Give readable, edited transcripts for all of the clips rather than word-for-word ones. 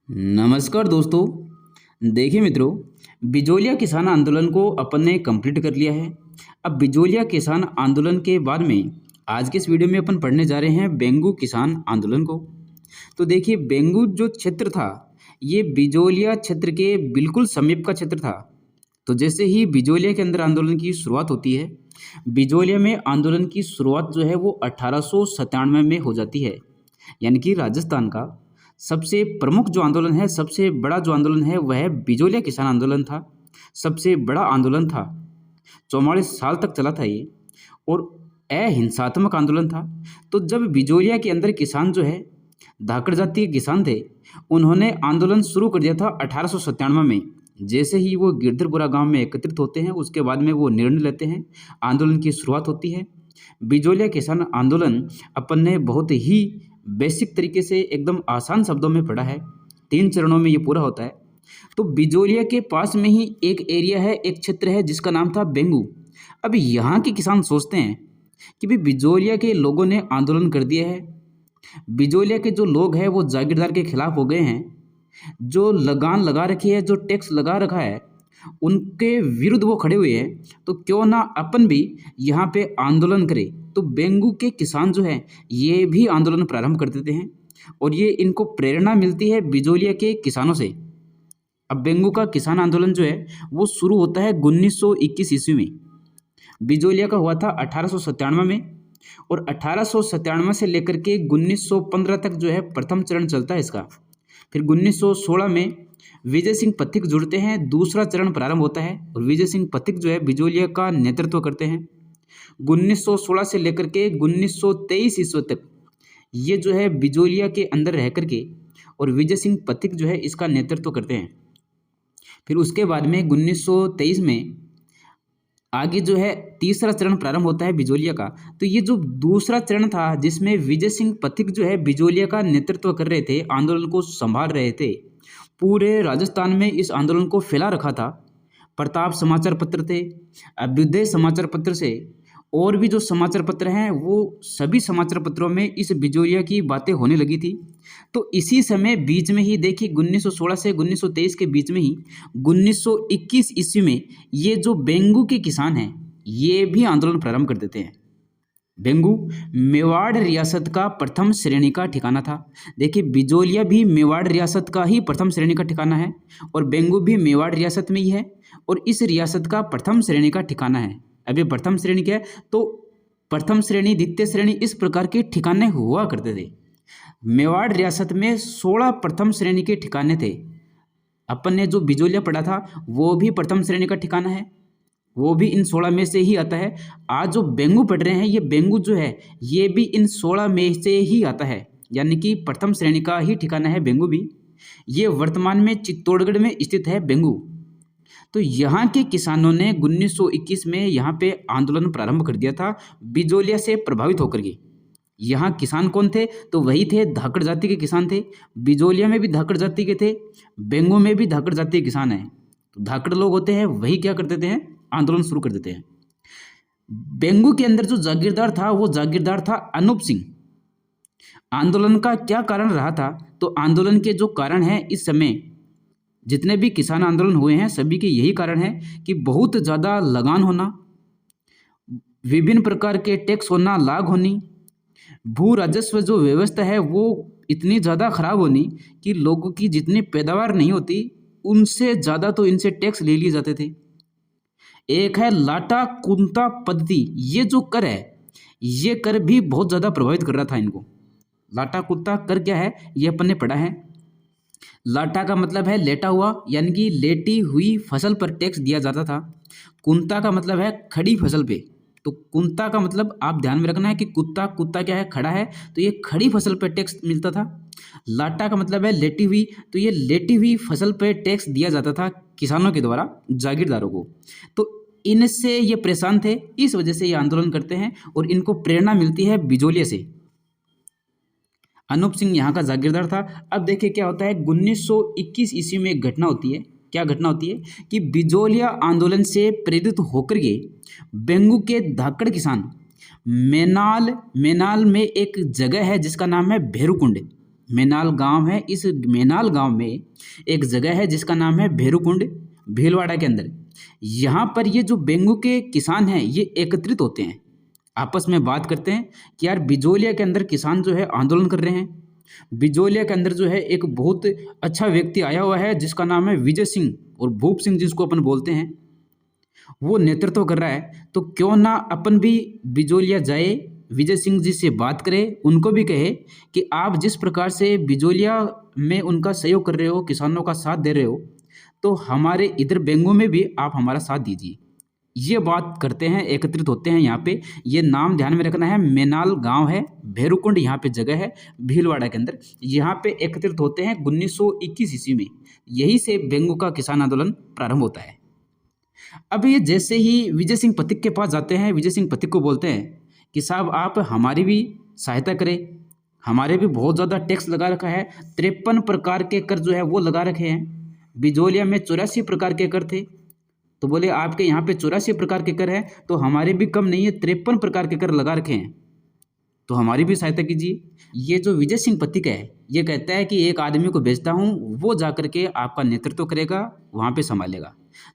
नमस्कार दोस्तों। देखिए मित्रों, बिजोलिया किसान आंदोलन को अपन ने कंप्लीट कर लिया है। अब बिजोलिया किसान आंदोलन के बाद में आज के इस वीडियो में अपन पढ़ने जा रहे हैं बेंगू किसान आंदोलन को। तो देखिए, बेंगू जो क्षेत्र था ये बिजोलिया क्षेत्र के बिल्कुल समीप का क्षेत्र था। तो जैसे ही बिजोलिया के अंदर आंदोलन की शुरुआत होती है, बिजोलिया में आंदोलन की शुरुआत जो है वो 1897 में हो जाती है। यानी कि राजस्थान का सबसे प्रमुख जो आंदोलन है, सबसे बड़ा जो आंदोलन है वह बिजोलिया किसान आंदोलन था। सबसे बड़ा आंदोलन था, 44 साल तक चला था ये, और अहिंसात्मक आंदोलन था। तो जब बिजोलिया के अंदर किसान जो है, धाकड़ जाति के किसान थे, उन्होंने आंदोलन शुरू कर दिया था 1897 में। जैसे ही वो गिरधरपुरा गांव में एकत्रित होते हैं, उसके बाद में वो निर्णय लेते हैं, आंदोलन की शुरुआत होती है। बिजोलिया किसान आंदोलन अपन ने बहुत ही बेसिक तरीके से एकदम आसान शब्दों में पढ़ा है। 3 चरणों में ये पूरा होता है। तो बिजोलिया के पास में ही एक एरिया है, एक क्षेत्र है जिसका नाम था बेंगू। अब यहाँ के किसान सोचते हैं कि भाई बिजोलिया के लोगों ने आंदोलन कर दिया है, बिजोलिया के जो लोग हैं वो जागीरदार के खिलाफ हो गए हैं, जो लगान लगा रखी है, जो टैक्स लगा रखा है, उनके विरुद्ध वो खड़े हुए हैं। तो क्यों ना अपन भी यहाँ पे आंदोलन करें। तो बेंगू के किसान जो हैं ये भी आंदोलन प्रारंभ कर देते हैं, और ये इनको प्रेरणा मिलती है बिजोलिया के किसानों से। अब बेंगू का किसान आंदोलन जो है वो शुरू होता है 1921 ईस्वी में। बिजोलिया का हुआ था 1897 में, और 1897 से लेकर के 1915 तक जो है प्रथम चरण चलता है इसका। फिर 1916 में विजय सिंह पथिक जुड़ते हैं, दूसरा चरण प्रारंभ होता है, और विजय सिंह पथिक जो है बिजोलिया का नेतृत्व करते हैं। 1916 से लेकर के 1923 ईस्वी तक ये जो है बिजोलिया के अंदर रह करके, और विजय सिंह पथिक जो है इसका नेतृत्व करते हैं। फिर उसके बाद में 1923 में आगे जो है तीसरा चरण प्रारंभ होता है बिजोलिया का। तो ये जो दूसरा चरण था जिसमें विजय सिंह पथिक जो है बिजोलिया का नेतृत्व कर रहे थे, आंदोलन को संभाल रहे थे, पूरे राजस्थान में इस आंदोलन को फैला रखा था। प्रताप समाचार पत्र थे, अभ्युदय समाचार पत्र से, और भी जो समाचार पत्र हैं वो सभी समाचार पत्रों में इस बिजोलिया की बातें होने लगी थी। तो इसी समय बीच में ही देखिए 1916 से 1923 के बीच में ही 1921 ईस्वी में ये जो बेंगू के किसान हैं ये भी आंदोलन प्रारंभ कर देते हैं। बेंगू मेवाड़ रियासत का प्रथम श्रेणी का ठिकाना था। देखिए, बिजोलिया भी मेवाड़ रियासत का ही प्रथम श्रेणी का ठिकाना है, और बेंगू भी मेवाड़ रियासत में ही है, और इस रियासत का प्रथम श्रेणी का ठिकाना है। अभी प्रथम श्रेणी क्या है, तो प्रथम श्रेणी, द्वितीय श्रेणी, इस प्रकार के ठिकाने हुआ करते थे। मेवाड़ रियासत में 16 प्रथम श्रेणी के ठिकाने थे। अपन ने जो बिजोलिया पढ़ा था वो भी प्रथम श्रेणी का ठिकाना है, वो भी इन 16 में से ही आता है। आज जो बेंगू पढ़ रहे हैं, ये बेंगू जो है ये भी इन 16 में से ही आता है, यानी कि प्रथम श्रेणी का ही ठिकाना है बेंगू भी। ये वर्तमान में चित्तौड़गढ़ में स्थित है बेंगू। तो यहाँ के किसानों ने 1921 में यहाँ पे आंदोलन प्रारंभ कर दिया था बिजोलिया से प्रभावित होकर के। यहाँ किसान कौन थे, तो वही थे धाकड़ जाति के किसान थे। बिजोलिया में भी धाकड़ जाति के थे, बेंगू में भी धाकड़ जाति के किसान हैं। तो धाकड़ लोग होते हैं वही क्या कर देते हैं, आंदोलन शुरू कर देते हैं। बेंगू के अंदर जो जागीरदार था वो जागीरदार था अनूप सिंह। आंदोलन का क्या कारण रहा था, तो आंदोलन के जो कारण हैं, इस समय जितने भी किसान आंदोलन हुए हैं सभी के यही कारण है कि बहुत ज़्यादा लगान होना, विभिन्न प्रकार के टैक्स होना, लाग होनी, भू राजस्व जो व्यवस्था है वो इतनी ज़्यादा खराब होनी कि लोगों की जितनी पैदावार नहीं होती उनसे ज़्यादा तो इनसे टैक्स ले लिए जाते थे। एक है लाटा कुंता पद्धति, ये जो कर है ये कर भी बहुत ज़्यादा प्रभावित कर रहा था इनको। लाटा कुंता कर क्या है ये अपन ने पढ़ा है। लाटा का मतलब है लेटा हुआ, यानी कि लेटी हुई फसल पर टैक्स दिया जाता था। कुंता का मतलब है खड़ी फसल पे। तो कुंता का मतलब आप ध्यान में रखना है कि कुत्ता, कुत्ता क्या है, खड़ा है, तो ये खड़ी फसल पे टैक्स मिलता था। लाटा का मतलब है लेटी हुई, तो ये लेटी हुई फसल पे टैक्स दिया जाता था किसानों के द्वारा जागीरदारों को। तो इनसे ये परेशान थे, इस वजह से ये आंदोलन करते हैं, और इनको प्रेरणा मिलती है बिजोलिया से। अनूप सिंह यहाँ का जागीरदार था। अब देखिए क्या होता है, 1921 ईस्वी में एक घटना होती है। क्या घटना होती है कि बिजोलिया आंदोलन से प्रेरित होकर के बेंगू के धाकड़ किसान मेनाल में एक जगह है जिसका नाम है भैरूकुंड। मेनाल गांव है। इस मेनाल गांव में एक जगह है जिसका नाम है भैरूकुंड, भीलवाड़ा के अंदर। यहाँ पर ये जो बेंगू के किसान हैं ये एकत्रित होते हैं, आपस में बात करते हैं कि यार बिजोलिया के अंदर किसान जो है आंदोलन कर रहे हैं। बिजोलिया के अंदर जो है एक बहुत अच्छा व्यक्ति आया हुआ है जिसका नाम है विजय सिंह और भूप सिंह, जिसको अपन बोलते हैं, वो नेतृत्व कर रहा है। तो क्यों ना अपन भी बिजोलिया जाए, विजय सिंह जी से बात करें, उनको भी कहे कि आप जिस प्रकार से बिजोलिया में उनका सहयोग कर रहे हो, किसानों का साथ दे रहे हो, तो हमारे इधर बेंगू में भी आप हमारा साथ दीजिए। ये बात करते हैं, एकत्रित होते हैं यहाँ पे। ये नाम ध्यान में रखना है, मेनाल गांव है, भैरूकुंड यहाँ पे जगह है भीलवाड़ा के अंदर। यहाँ पे एकत्रित होते हैं 1921 ईस्वी में। यही से बेंगू का किसान आंदोलन प्रारंभ होता है। अब ये जैसे ही विजय सिंह पथिक के पास जाते हैं, विजय सिंह पथिक को बोलते हैं कि साहब आप हमारी भी सहायता करें, हमारे भी बहुत ज़्यादा टैक्स लगा रखा है, 53 प्रकार के कर जो है वो लगा रखे हैं। बिजोलिया में 84 प्रकार के कर थे, तो बोले आपके यहाँ पे 84 प्रकार के कर हैं, तो हमारे भी कम नहीं है, 53 प्रकार के कर लगा रखे हैं, तो हमारी भी सहायता कीजिए। ये जो विजय सिंह पथिक है ये कहता है कि एक आदमी को भेजता हूँ, वो जा करके आपका नेतृत्व करेगा, वहाँ पे संभालेगा।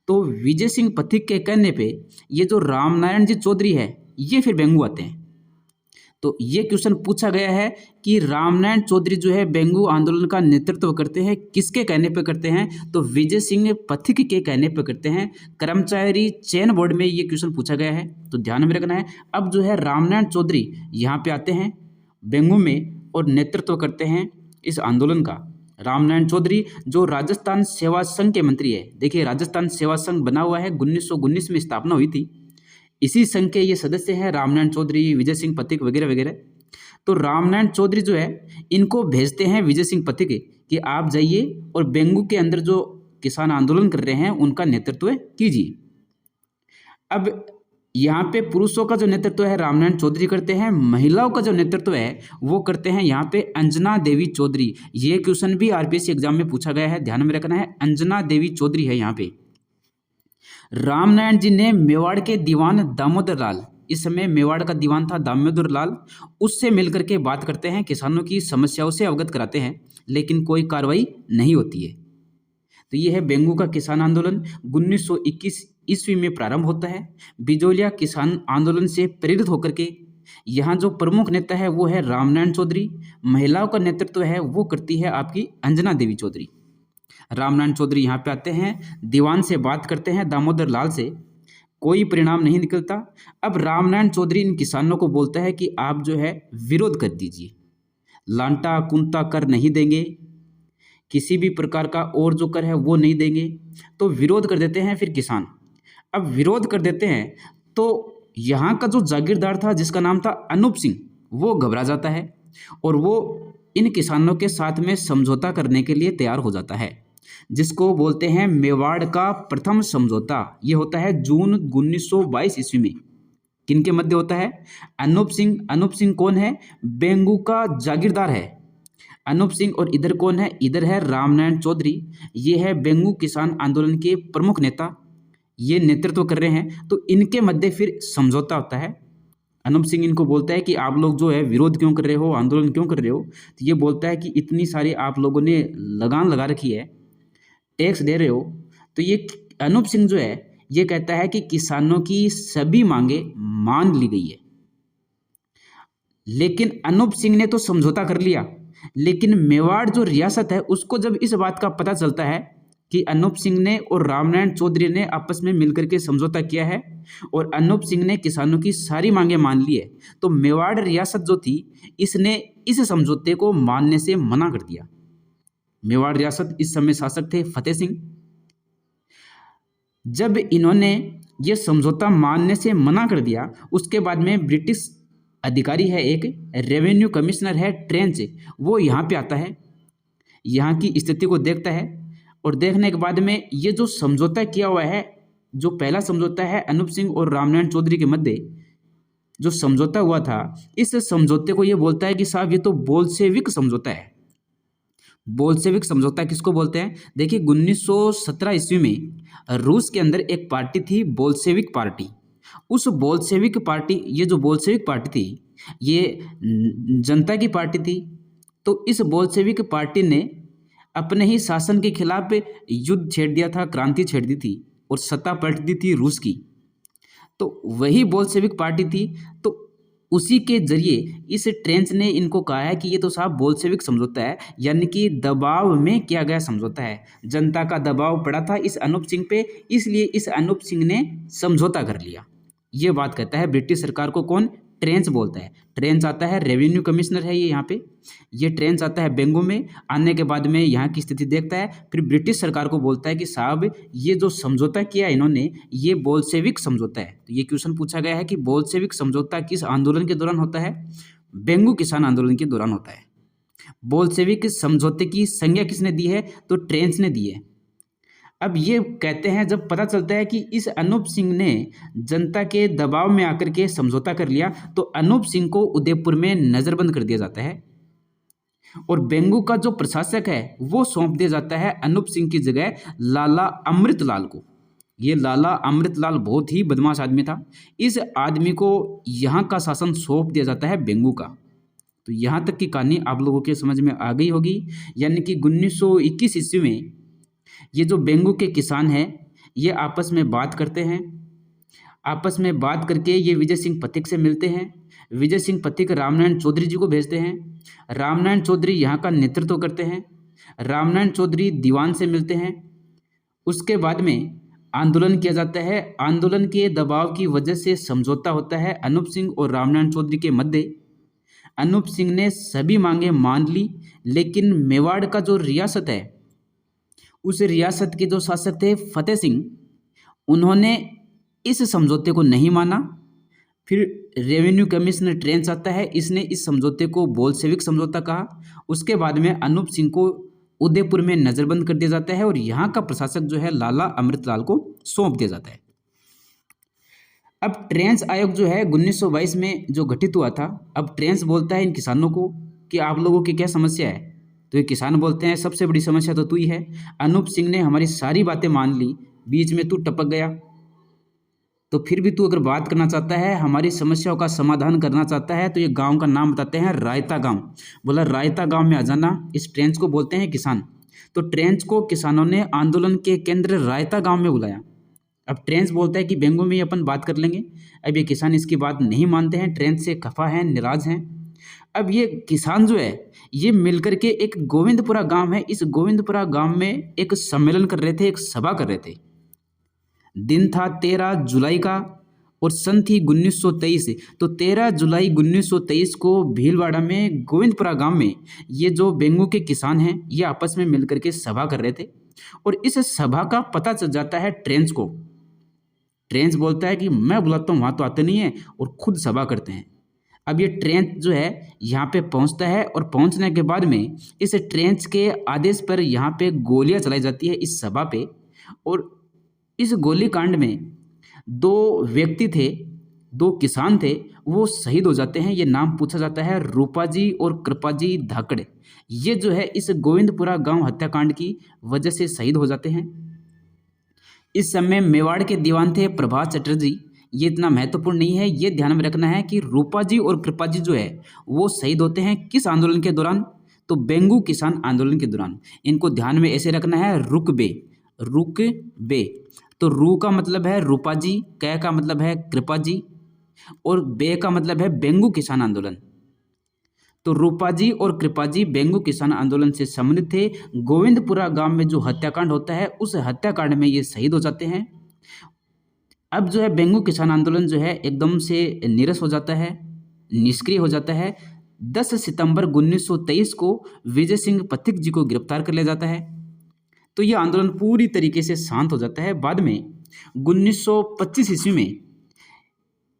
तो विजय सिंह पथिक के कहने पे ये जो रामनारायण जी चौधरी है ये फिर बेंगू आते हैं। तो ये क्वेश्चन पूछा गया है कि रामनारायण चौधरी जो है बेंगू आंदोलन का नेतृत्व करते हैं, किसके कहने पे करते हैं? तो विजय सिंह पथिक के कहने पे करते हैं। कर्मचारी चयन बोर्ड में ये क्वेश्चन पूछा गया है, तो ध्यान में रखना है। अब जो है रामनारायण चौधरी यहाँ पे आते हैं बेंगू में और नेतृत्व करते हैं इस आंदोलन का। रामनारायण चौधरी जो राजस्थान सेवा संघ के मंत्री है, देखिए राजस्थान सेवा संघ बना हुआ है, 1919 में स्थापना हुई थी, इसी संघ के ये सदस्य हैं रामनारायण चौधरी, विजय सिंह पथिक वगैरह वगैरह। तो रामनारायण चौधरी जो है इनको भेजते हैं विजय सिंह पथिक कि आप जाइए और बेंगू के अंदर जो किसान आंदोलन कर रहे हैं उनका नेतृत्व कीजिए। अब यहाँ पे पुरुषों का जो नेतृत्व है रामनारायण चौधरी करते हैं, महिलाओं का जो नेतृत्व है वो करते हैं यहाँ पे अंजना देवी चौधरी। ये क्वेश्चन भी आरपीएससी एग्जाम में पूछा गया है, ध्यान में रखना है, अंजना देवी चौधरी है यहाँ पे। रामनारायण जी ने मेवाड़ के दीवान दामोदर लाल, इस समय मेवाड़ का दीवान था दामोदर लाल, उससे मिलकर के बात करते हैं, किसानों की समस्याओं से अवगत कराते हैं, लेकिन कोई कार्रवाई नहीं होती है। तो ये है बेंगू का किसान आंदोलन 1921 ईस्वी में प्रारंभ होता है। बिजोलिया किसान आंदोलन से प्रेरित होकर के यहाँ जो प्रमुख नेता है वो है रामनारायण चौधरी, महिलाओं का नेतृत्व है वो करती है आपकी अंजना देवी चौधरी। रामनारायण चौधरी यहाँ पे आते हैं, दीवान से बात करते हैं दामोदर लाल से, कोई परिणाम नहीं निकलता। अब रामनारायण चौधरी इन किसानों को बोलता है कि आप जो है विरोध कर दीजिए, लांटा कुंता कर नहीं देंगे, किसी भी प्रकार का और जो कर है वो नहीं देंगे। तो विरोध कर देते हैं फिर किसान। अब विरोध कर देते हैं तो यहाँ का जो जागीरदार था जिसका नाम था अनूप सिंह, वो घबरा जाता है और वो इन किसानों के साथ में समझौता करने के लिए तैयार हो जाता है, जिसको बोलते हैं मेवाड़ का प्रथम समझौता। ये होता है जून 1922 ईस्वी में। किनके मध्य होता है? अनूप सिंह। अनूप सिंह कौन है? बेंगू का जागीरदार है अनूप सिंह। और इधर कौन है? इधर है रामनारायण चौधरी, ये है बेंगू किसान आंदोलन के प्रमुख नेता, ये नेतृत्व कर रहे हैं। तो इनके मध्य फिर समझौता होता है। अनूप सिंह इनको बोलता है कि आप लोग जो है विरोध क्यों कर रहे हो, आंदोलन क्यों कर रहे हो? तो ये बोलता है कि इतनी सारी आप लोगों ने लगान लगा रखी है, टैक्स दे रहे हो। तो ये अनूप सिंह जो है ये कहता है कि किसानों की सभी मांगे मान ली गई है। लेकिन अनूप सिंह ने तो समझौता कर लिया, लेकिन मेवाड़ जो रियासत है उसको जब इस बात का पता चलता है कि अनूप सिंह ने और रामनारायण चौधरी ने आपस में मिलकर के समझौता किया है और अनूप सिंह ने किसानों की सारी मांगे मान ली है, तो मेवाड़ रियासत जो थी इसने इस समझौते को मानने से मना कर दिया। मेवाड़ रियासत इस समय शासक थे फतेह सिंह। जब इन्होंने ये समझौता मानने से मना कर दिया, उसके बाद में ब्रिटिश अधिकारी है, एक रेवेन्यू कमिश्नर है ट्रेंच, वो यहाँ पे आता है, यहाँ की स्थिति को देखता है और देखने के बाद में ये जो समझौता किया हुआ है, जो पहला समझौता है अनूप सिंह और रामनारायण चौधरी के मध्य जो समझौता हुआ था, इस समझौते को ये बोलता है कि साहब ये तो बोल्शेविक समझौता है। बोल्शेविक समझौता किसको बोलते हैं? देखिए 1917 ईस्वी में रूस के अंदर एक पार्टी थी बोल्शेविक पार्टी। उस बोल्शेविक पार्टी, ये जो बोल्शेविक पार्टी थी ये जनता की पार्टी थी, तो इस बोल्शेविक पार्टी ने अपने ही शासन के खिलाफ युद्ध छेड़ दिया था, क्रांति छेड़ दी थी और सत्ता पलट दी थी रूस की। तो वही बोल्शेविक पार्टी थी। तो उसी के जरिए इस ट्रेंच ने इनको कहा है कि ये तो साहब बोल्शेविक समझौता है, यानी कि दबाव में किया गया समझौता है। जनता का दबाव पड़ा था इस अनूप सिंह पे, इसलिए इस अनूप सिंह ने समझौता कर लिया। ये बात कहता है ब्रिटिश सरकार को कौन? ट्रेंच बोलता है। ट्रेंच आता है, रेवेन्यू कमिश्नर है ये यहाँ पे। ये ट्रेंच आता है बेंगो में, आने के बाद में यहाँ की स्थिति देखता है, फिर ब्रिटिश सरकार को बोलता है कि साहब ये जो समझौता किया इन्होंने ये बोल्शेविक समझौता है। तो ये क्वेश्चन पूछा गया है कि बोल्शेविक समझौता किस आंदोलन के दौरान होता है? बेंगो किसान आंदोलन के दौरान होता है। बोल्शेविक समझौते की संज्ञा किसने दी है? तो ट्रेंच ने दी है। अब ये कहते हैं जब पता चलता है कि इस अनूप सिंह ने जनता के दबाव में आकर के समझौता कर लिया, तो अनूप सिंह को उदयपुर में नजरबंद कर दिया जाता है और बेंगू का जो प्रशासक है वो सौंप दिया जाता है अनूप सिंह की जगह लाला अमृतलाल को। ये लाला अमृतलाल बहुत ही बदमाश आदमी था। इस आदमी को यहाँ का शासन सौंप दिया जाता है बेंगू का। तो यहाँ तक की कहानी आप लोगों के समझ में आ गई होगी। यानी कि 1921 ईस्वी में ये जो बेंगू के किसान हैं ये आपस में बात करते हैं। आपस में बात करके ये विजय सिंह पथिक से मिलते हैं। विजय सिंह पथिक रामनारायण चौधरी जी को भेजते हैं। रामनारायण चौधरी यहाँ का नेतृत्व करते हैं। रामनारायण चौधरी दीवान से मिलते हैं। उसके बाद में आंदोलन किया जाता है। आंदोलन के दबाव की वजह से समझौता होता है अनूप सिंह और रामनारायण चौधरी के मध्य। अनूप सिंह ने सभी मांगे मान ली, लेकिन मेवाड़ का जो रियासत है उस रियासत के जो शासक थे फतेह सिंह, उन्होंने इस समझौते को नहीं माना। फिर रेवेन्यू कमिश्नर ट्रेंच आता है, इसने इस समझौते को बोल्शेविक समझौता कहा। उसके बाद में अनूप सिंह को उदयपुर में नज़रबंद कर दिया जाता है और यहाँ का प्रशासक जो है लाला अमृतलाल को सौंप दिया जाता है। अब ट्रेंच आयोग जो है 1922 में जो गठित हुआ था, अब ट्रेंच बोलता है इन किसानों को कि आप लोगों की क्या समस्या है? तो ये किसान बोलते हैं सबसे बड़ी समस्या तो तू ही है। अनूप सिंह ने हमारी सारी बातें मान ली, बीच में तू टपक गया। तो फिर भी तू अगर बात करना चाहता है, हमारी समस्याओं का समाधान करना चाहता है, तो ये गांव का नाम बताते हैं रायता गांव। बोला रायता गांव में आ जाना। इस ट्रेंच को बोलते हैं किसान। तो ट्रेंच को किसानों ने आंदोलन के केंद्र रायता गांव में बुलाया। अब ट्रेंच बोलता है कि बेंगो में अपन बात कर लेंगे। अब ये किसान इसकी बात नहीं मानते हैं, ट्रेंच से खफा हैं, नाराज हैं। अब ये किसान जो है ये मिलकर के एक गोविंदपुरा गांव है, इस गोविंदपुरा गांव में एक सम्मेलन कर रहे थे, एक सभा कर रहे थे। दिन था 13 जुलाई का और सन थी 1923। तो 13 जुलाई 1923 को भीलवाड़ा में गोविंदपुरा गांव में ये जो बेंगू के किसान हैं ये आपस में मिलकर के सभा कर रहे थे और इस सभा का पता चल जाता है ट्रेंच को। ट्रेंच बोलता है कि मैं बुलाता हूँ, वहाँ तो आते नहीं है और खुद सभा करते हैं। अब ये ट्रेंच जो है यहाँ पे पहुँचता है और पहुँचने के बाद में इस ट्रेंच के आदेश पर यहाँ पे गोलियाँ चलाई जाती है इस सभा पे। और इस गोलीकांड में 2 व्यक्ति थे, 2 किसान थे, वो शहीद हो जाते हैं। ये नाम पूछा जाता है रूपाजी और कृपाजी धाकड़। ये जो है इस गोविंदपुरा गांव हत्याकांड की वजह से शहीद हो जाते हैं। इस समय मेवाड़ के दीवान थे प्रभात चटर्जी। ये इतना महत्वपूर्ण नहीं है, ये ध्यान में रखना है कि रूपाजी और कृपाजी जो है वो शहीद होते हैं किस आंदोलन के दौरान? तो बेंगू किसान आंदोलन के दौरान। इनको ध्यान में ऐसे रखना है, रुकबे। रुकबे तो रू का मतलब है रूपाजी, कै का मतलब है कृपाजी और बे का मतलब है बेंगू किसान आंदोलन। तो रूपाजी और कृपाजी बेंगू किसान आंदोलन से संबंधित थे। गोविंदपुरा गांव में जो हत्याकांड होता है उस हत्याकांड में ये शहीद हो जाते हैं। अब जो है बेंगू किसान आंदोलन जो है एकदम से नीरस हो जाता है, निष्क्रिय हो जाता है। 10 सितंबर 1923 को विजय सिंह पथिक जी को गिरफ्तार कर लिया जाता है। तो ये आंदोलन पूरी तरीके से शांत हो जाता है। बाद में 1925 ईस्वी में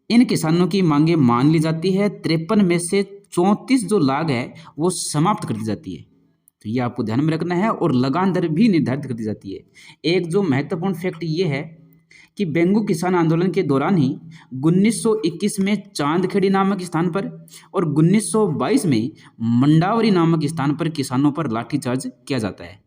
इन किसानों की मांगे मान ली जाती है। 53 में से 34 जो लाग है वो समाप्त कर दी जाती है। तो ये आपको ध्यान में रखना है और लगान दर भी निर्धारित कर दी जाती है। एक जो महत्वपूर्ण फैक्ट ये है कि बेंगू किसान आंदोलन के दौरान ही 1921 में चांदखेड़ी नामक स्थान पर और 1922 में मंडावरी नामक स्थान पर किसानों पर लाठीचार्ज किया जाता है।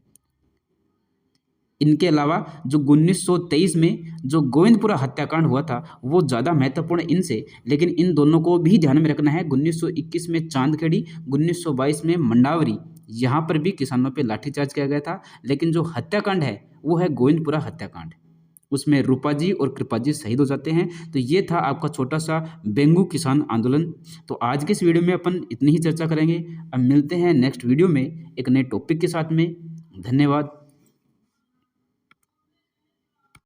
इनके अलावा जो 1923 में जो गोविंदपुरा हत्याकांड हुआ था वो ज़्यादा महत्वपूर्ण इनसे, लेकिन इन दोनों को भी ध्यान में रखना है। 1921 में चांदखेड़ी, 1922 में मंडावरी, यहाँ पर भी किसानों पे लाठीचार्ज किया गया था। लेकिन जो हत्याकांड है वो है गोविंदपुरा हत्याकांड, उसमें रूपाजी और कृपाजी शहीद हो जाते हैं। तो ये था आपका छोटा सा बेंगू किसान आंदोलन। तो आज के इस वीडियो में अपन इतनी ही चर्चा करेंगे। अब मिलते हैं नेक्स्ट वीडियो में एक नए टॉपिक के साथ में। धन्यवाद।